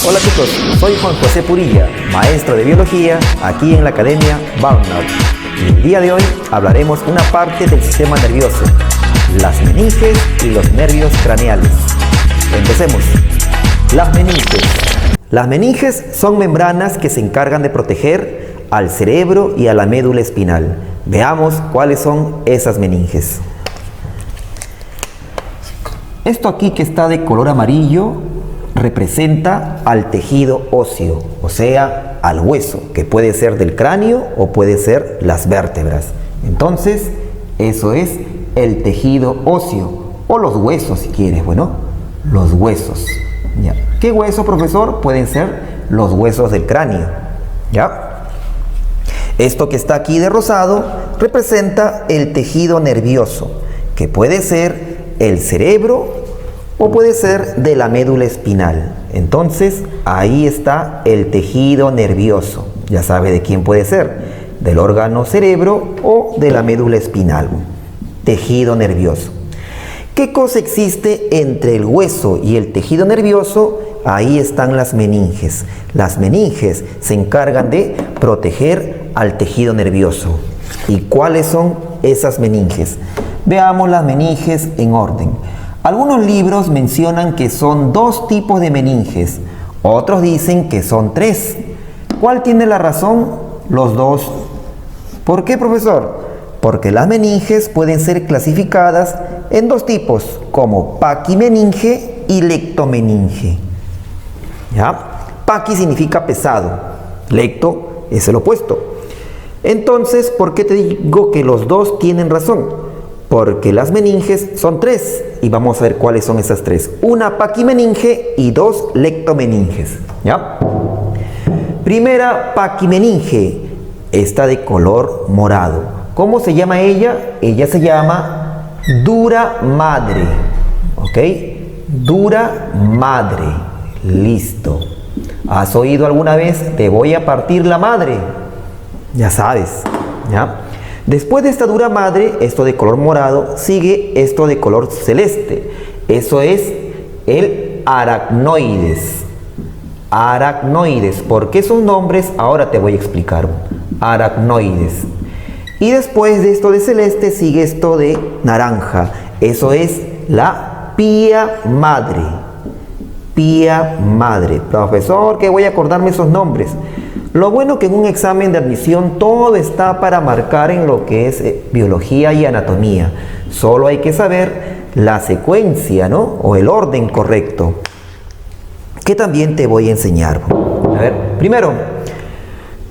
Hola chicos, soy Juan José Purilla, maestro de biología aquí en la Academia Barnard. Y el día de hoy hablaremos una parte del sistema nervioso, las meninges y los nervios craneales. Empecemos. Las meninges. Las meninges son membranas que se encargan de proteger al cerebro y a la médula espinal. Veamos cuáles son esas meninges. Esto aquí que está de color amarillo representa al tejido óseo, o sea, al hueso, que puede ser del cráneo o puede ser las vértebras. Entonces, eso es el tejido óseo, o los huesos si quieres, bueno, los huesos. ¿Ya? ¿Qué hueso, profesor? Pueden ser los huesos del cráneo. ¿Ya? Esto que está aquí de rosado representa el tejido nervioso, que puede ser el cerebro o puede ser de la médula espinal. Entonces, ahí está el tejido nervioso. Ya sabe de quién puede ser, del órgano cerebro o de la médula espinal. Tejido nervioso. ¿Qué cosa existe entre el hueso y el tejido nervioso? Ahí están las meninges. Las meninges se encargan de proteger al tejido nervioso. ¿Y cuáles son esas meninges? Veamos las meninges en orden. Algunos libros mencionan que son 2 tipos de meninges, otros dicen que son 3. ¿Cuál tiene la razón? Los 2. ¿Por qué, profesor? Porque las meninges pueden ser clasificadas en 2 tipos, como paquimeninge y lectomeninge. ¿Ya? Paqui significa pesado, lecto es el opuesto. Entonces, ¿por qué te digo que los 2 tienen razón? Porque las meninges son 3 y vamos a ver cuáles son esas 3. Una paquimeninge y 2 lectomeninges. ¿Ya? Primera paquimeninge, esta de color morado. ¿Cómo se llama ella? Ella se llama dura madre. ¿Ok? Dura madre. Listo. ¿Has oído alguna vez? Te voy a partir la madre. Ya sabes. ¿Ya? Después de esta dura madre, esto de color morado, sigue esto de color celeste. Eso es el aracnoides. Aracnoides. ¿Por qué son nombres? Ahora te voy a explicar. Aracnoides. Y después de esto de celeste, sigue esto de naranja. Eso es la pía madre. Pía madre. Profesor, que voy a acordarme esos nombres. Lo bueno que en un examen de admisión todo está para marcar en lo que es biología y anatomía. Solo hay que saber la secuencia, ¿no? O el orden correcto, que también te voy a enseñar. A ver, primero,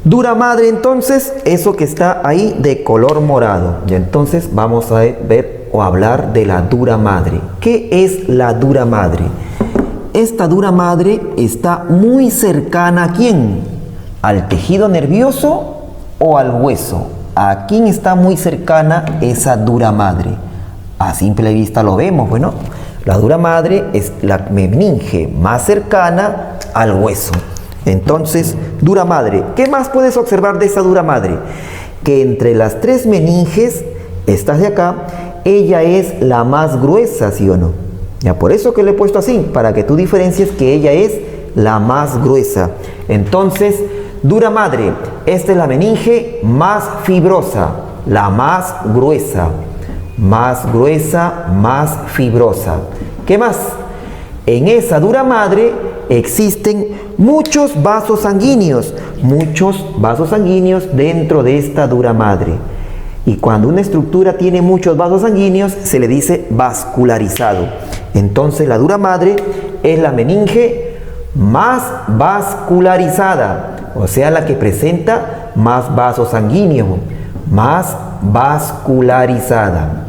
dura madre, entonces, eso que está ahí de color morado. Y entonces vamos a ver o hablar de la dura madre. ¿Qué es la dura madre? Esta dura madre está muy cercana ¿a quién? ¿Al tejido nervioso o al hueso? ¿A quién está muy cercana esa dura madre? A simple vista lo vemos, bueno, la dura madre es la meninge más cercana al hueso. Entonces, dura madre. ¿Qué más puedes observar de esa dura madre? Que entre las 3 meninges, estas de acá, ella es la más gruesa, ¿sí o no? Ya por eso que le he puesto así, para que tú diferencies que ella es la más gruesa. Entonces, dura madre, esta es la meninge más fibrosa, la más gruesa, más fibrosa. ¿Qué más? En esa dura madre existen muchos vasos sanguíneos dentro de esta dura madre. Y cuando una estructura tiene muchos vasos sanguíneos, se le dice vascularizado. Entonces, la dura madre es la meninge más vascularizada, o sea, la que presenta más vasos sanguíneos, más vascularizada.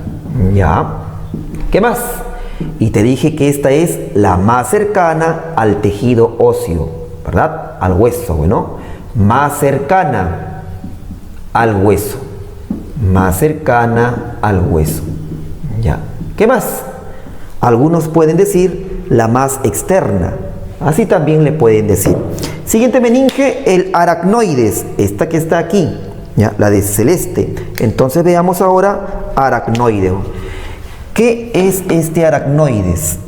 ¿Ya? ¿Qué más? Y te dije que esta es la más cercana al tejido óseo, ¿verdad? Al hueso, bueno, más cercana al hueso, más cercana al hueso. ¿Ya? ¿Qué más? Algunos pueden decir la más externa, así también le pueden decir. Siguiente meninge, el aracnoides, esta que está aquí, ¿ya? La de celeste. Entonces veamos ahora aracnoide. ¿Qué es este aracnoides?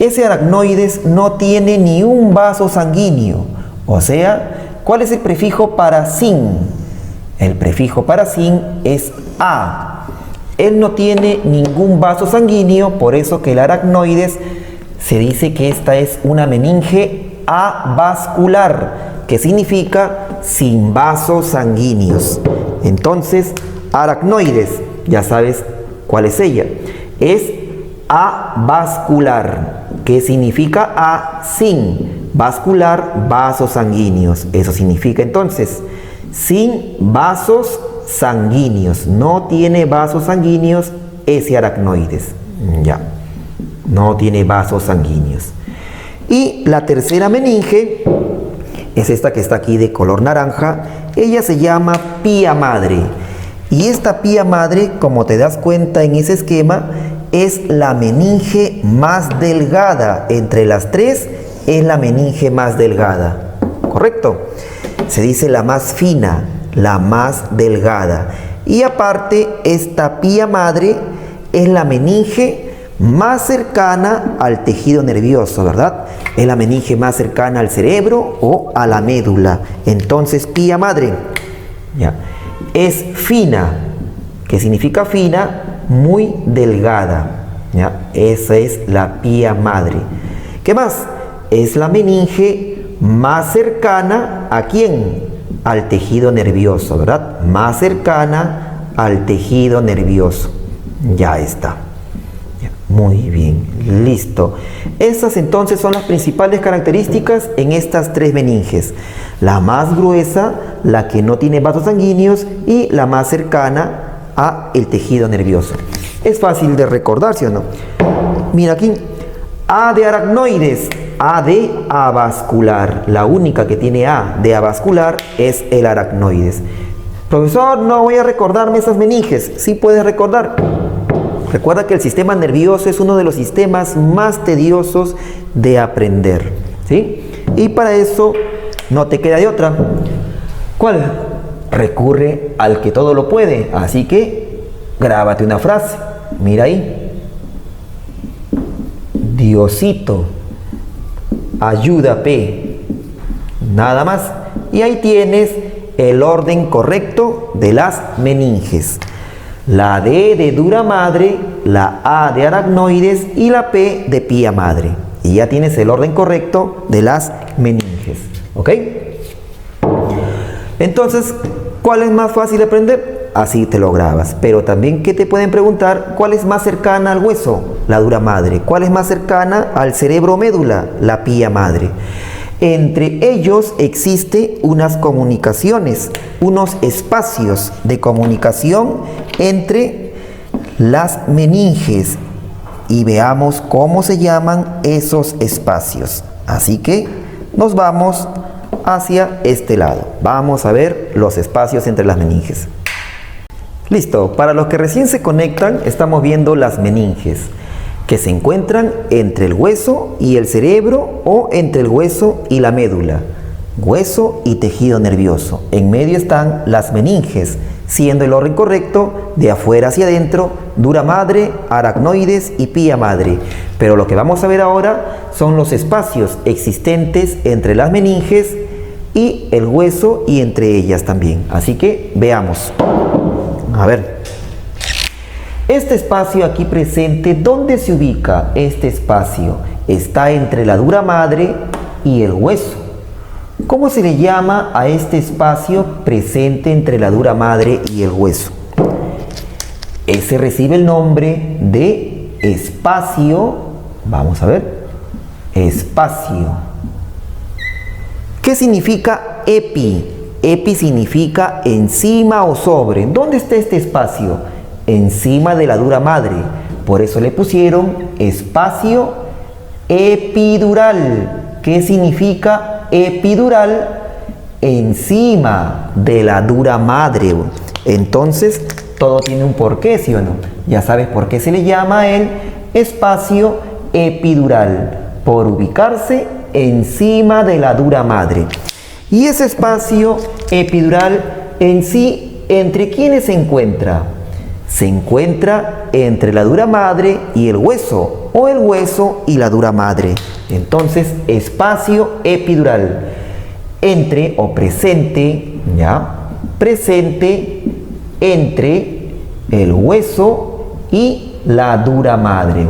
ese aracnoides no tiene ni un vaso sanguíneo. O sea, ¿cuál es el prefijo para sin? El prefijo para sin es A. Él no tiene ningún vaso sanguíneo, por eso que el aracnoides se dice que esta es una meninge avascular, que significa sin vasos sanguíneos. Entonces, aracnoides, ya sabes cuál es ella, es avascular, que significa A, sin, vascular, vasos sanguíneos. Eso significa entonces, sin vasos sanguíneos, no tiene vasos sanguíneos ese aracnoides, ya, no tiene vasos sanguíneos. Y la tercera meninge es esta que está aquí de color naranja. Ella se llama pía madre, y esta pía madre, como te das cuenta en ese esquema, es la meninge más delgada. Entre las tres es la meninge más delgada, ¿correcto? Se dice la más fina, la más delgada. Y aparte, esta pía madre es la meninge más cercana al tejido nervioso, ¿verdad? Es la meninge más cercana al cerebro o a la médula. Entonces, pía madre, ya, es fina, que significa fina, muy delgada, ¿ya? Esa es la pía madre. ¿Qué más? Es la meninge más cercana ¿a quién? Al tejido nervioso, ¿verdad? Más cercana al tejido nervioso. Ya está. Ya, muy bien, listo. Esas entonces son las principales características en estas tres meninges. La más gruesa, la que no tiene vasos sanguíneos, y la más cercana a el tejido nervioso. Es fácil de recordar, ¿sí o no? Mira aquí, A de aracnoides, A de avascular. La única que tiene A de avascular es el aracnoides. Profesor, no voy a recordarme esas meninges. Sí puedes recordar. Recuerda que el sistema nervioso es uno de los sistemas más tediosos de aprender, ¿sí? Y para eso no te queda de otra. ¿Cuál? Recurre al que todo lo puede. Así que grábate una frase. Mira ahí. Diosito, ayúdame. Nada más. Y ahí tienes el orden correcto de las meninges. La D de dura madre, la A de aracnoides y la P de pía madre. Y ya tienes el orden correcto de las meninges. ¿Ok? Entonces, ¿cuál es más fácil de aprender? Así te lo grabas. Pero también, ¿qué te pueden preguntar? ¿Cuál es más cercana al hueso? La dura madre. ¿Cuál es más cercana al cerebro médula? La pía madre. Entre ellos existe unas comunicaciones, unos espacios de comunicación entre las meninges. Y veamos cómo se llaman esos espacios. Así que nos vamos hacia este lado. Vamos a ver los espacios entre las meninges. Listo, para los que recién se conectan, estamos viendo las meninges, que se encuentran entre el hueso y el cerebro o entre el hueso y la médula. Hueso y tejido nervioso. En medio están las meninges, siendo el orden correcto de afuera hacia adentro, dura madre, aracnoides y pía madre. Pero lo que vamos a ver ahora son los espacios existentes entre las meninges y el hueso y entre ellas también. Así que veamos. A ver. Este espacio aquí presente, ¿dónde se ubica este espacio? Está entre la dura madre y el hueso. ¿Cómo se le llama a este espacio presente entre la dura madre y el hueso? Ese recibe el nombre de espacio. Vamos a ver. Espacio. ¿Qué significa epi? Epi significa encima o sobre. ¿Dónde está este espacio? Encima de la dura madre. Por eso le pusieron espacio epidural. ¿Qué significa epidural? Encima de la dura madre. Entonces, todo tiene un porqué, ¿sí o no? Ya sabes por qué se le llama a él espacio epidural. Por ubicarse encima de la dura madre. Y ese espacio epidural en sí, ¿entre quiénes se encuentra? Se encuentra entre la dura madre y el hueso, o el hueso y la dura madre. Entonces, espacio epidural. Entre o presente, ¿ya? Presente entre el hueso y la dura madre.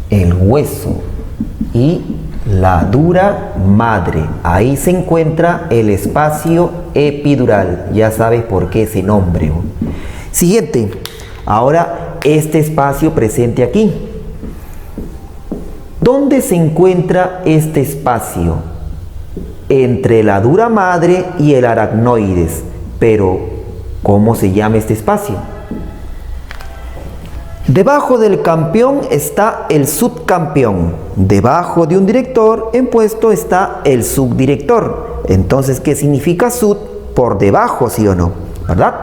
El hueso y la dura madre. Ahí se encuentra el espacio epidural. Ya sabes por qué ese nombre. Siguiente. Ahora este espacio presente aquí. ¿Dónde se encuentra este espacio? Entre la dura madre y el aracnoides. Pero, ¿cómo se llama este espacio? Debajo del campeón está el subcampeón. Debajo de un director en puesto está el subdirector. Entonces, ¿qué significa sub? Por debajo, ¿sí o no? ¿Verdad?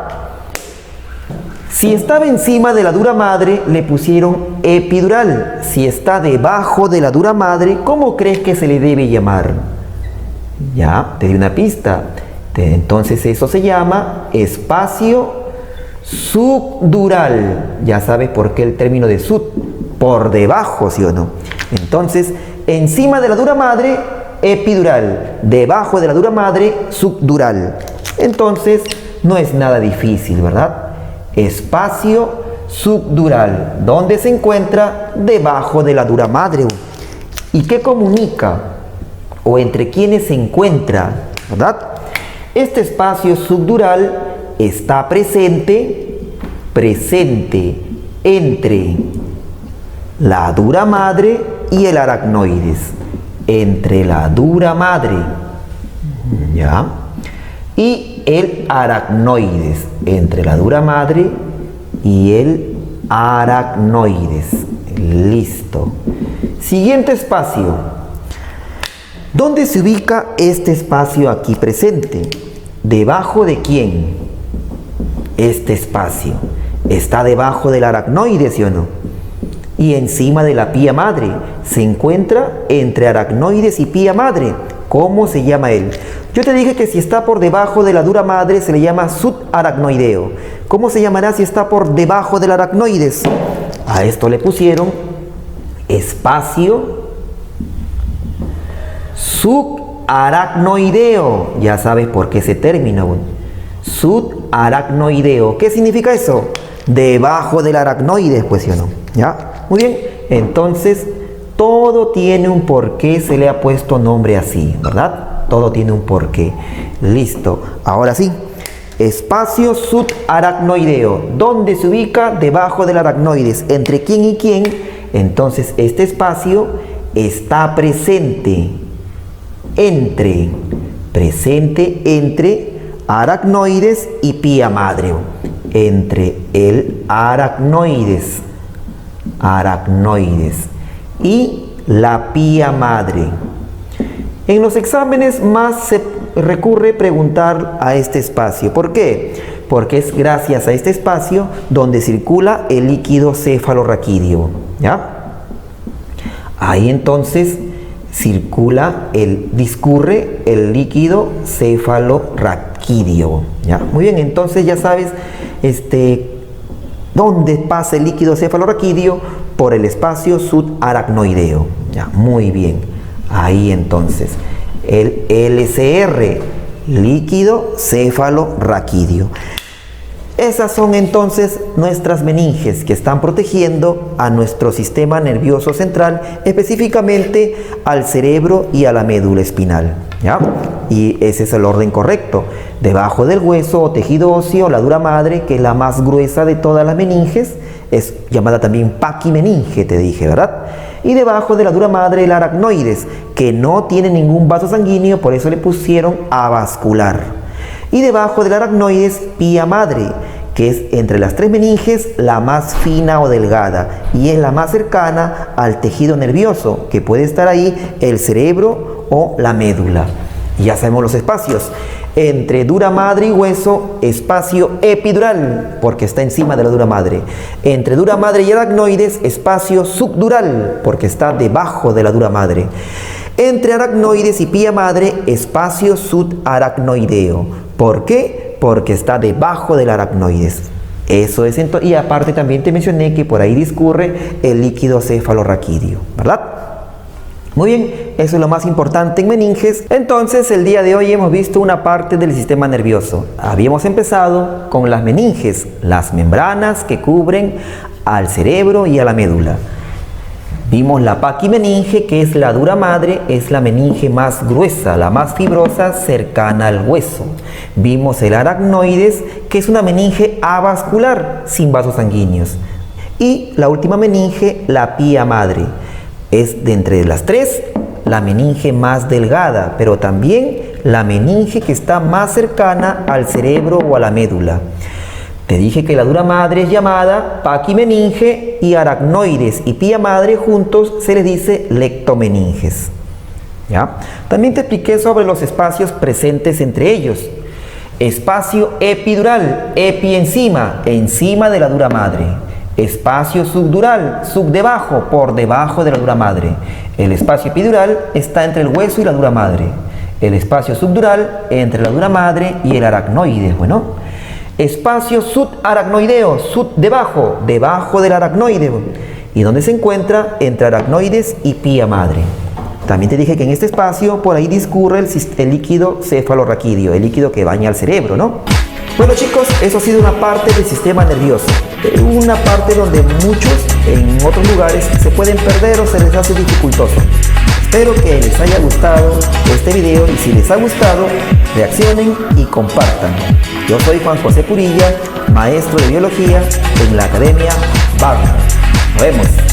Si estaba encima de la dura madre, le pusieron epidural. Si está debajo de la dura madre, ¿cómo crees que se le debe llamar? Ya, te di una pista. Entonces eso se llama espacio subdural. Ya sabes por qué el término de sub, por debajo, ¿sí o no? Entonces, encima de la dura madre, epidural. Debajo de la dura madre, subdural. Entonces, no es nada difícil, ¿verdad? Espacio subdural. ¿Dónde se encuentra? Debajo de la dura madre. ¿Y qué comunica? ¿O entre quiénes se encuentra? ¿Verdad? Este espacio subdural está presente entre la dura madre y el aracnoides. Entre la dura madre, ¿ya? Y el aracnoides. Entre la dura madre y el aracnoides. Listo. Siguiente espacio. ¿Dónde se ubica este espacio aquí presente? ¿Debajo de quién? Este espacio está debajo del aracnoide, ¿sí o no? Y encima de la pía madre. Se encuentra entre aracnoides y pía madre. ¿Cómo se llama él? Yo te dije que si está por debajo de la dura madre se le llama subaracnoideo. ¿Cómo se llamará si está por debajo del aracnoides? A esto le pusieron espacio subaracnoideo. Ya sabes por qué ese término. Subaracnoideo. ¿Qué significa eso? Debajo del aracnoide, pues, ¿sí o no? ¿Ya? Muy bien. Entonces, todo tiene un porqué, se le ha puesto nombre así, ¿verdad? Todo tiene un porqué. Listo. Ahora sí. Espacio subaracnoideo. ¿Dónde se ubica? Debajo del aracnoides. ¿Entre quién y quién? Entonces, este espacio está presente entre aracnoides y pía madre. Entre el aracnoides y la pía madre. En los exámenes más se recurre preguntar a este espacio. ¿Por qué? Porque es gracias a este espacio donde circula el líquido cefalorraquídeo. ¿Ya? Ahí entonces discurre el líquido cefalorraquídeo. ¿Ya? Muy bien, entonces ya sabes dónde pasa el líquido cefalorraquídeo, por el espacio subaracnoideo. ¿Ya? Muy bien. Ahí entonces, el LCR, líquido cefalorraquídeo. Esas son entonces nuestras meninges que están protegiendo a nuestro sistema nervioso central, específicamente al cerebro y a la médula espinal. ¿Ya? Y ese es el orden correcto. Debajo del hueso o tejido óseo, la dura madre, que es la más gruesa de todas las meninges, es llamada también paquimeninge, te dije, ¿verdad? Y debajo de la dura madre, el aracnoides, que no tiene ningún vaso sanguíneo, por eso le pusieron avascular. Y debajo del aracnoides, pía madre, que es entre las tres meninges la más fina o delgada y es la más cercana al tejido nervioso, que puede estar ahí el cerebro o la médula. Y ya sabemos los espacios. Entre dura madre y hueso, espacio epidural, porque está encima de la dura madre. Entre dura madre y aracnoides, espacio subdural, porque está debajo de la dura madre. Entre aracnoides y pía madre, espacio subaracnoideo. ¿Por qué? Porque está debajo del aracnoides. Eso es y aparte también te mencioné que por ahí discurre el líquido cefalorraquídeo, ¿verdad? Muy bien, eso es lo más importante en meninges. Entonces, el día de hoy hemos visto una parte del sistema nervioso. Habíamos empezado con las meninges, las membranas que cubren al cerebro y a la médula. Vimos la paquimeninge, que es la dura madre, es la meninge más gruesa, la más fibrosa, cercana al hueso. Vimos el aracnoides, que es una meninge avascular, sin vasos sanguíneos. Y la última meninge, la pía madre. Es de entre las tres la meninge más delgada, pero también la meninge que está más cercana al cerebro o a la médula. Te dije que la dura madre es llamada paquimeninge y aracnoides y pía madre juntos se les dice lectomeninges. ¿Ya? También te expliqué sobre los espacios presentes entre ellos. Espacio epidural, epi encima de la dura madre. Espacio subdural, subdebajo, por debajo de la dura madre. El espacio epidural está entre el hueso y la dura madre. El espacio subdural entre la dura madre y el aracnoide. Bueno, espacio subaracnoideo, debajo del aracnoide. ¿Y dónde se encuentra? Entre aracnoides y pía madre. También te dije que en este espacio por ahí discurre el líquido cefalorraquídeo, el líquido que baña al cerebro, ¿no? Bueno chicos, eso ha sido una parte del sistema nervioso, una parte donde muchos en otros lugares se pueden perder o se les hace dificultoso. Espero que les haya gustado este video y si les ha gustado, reaccionen y compartan. Yo soy Juan José Purilla, maestro de biología en la Academia Wagner. Nos vemos.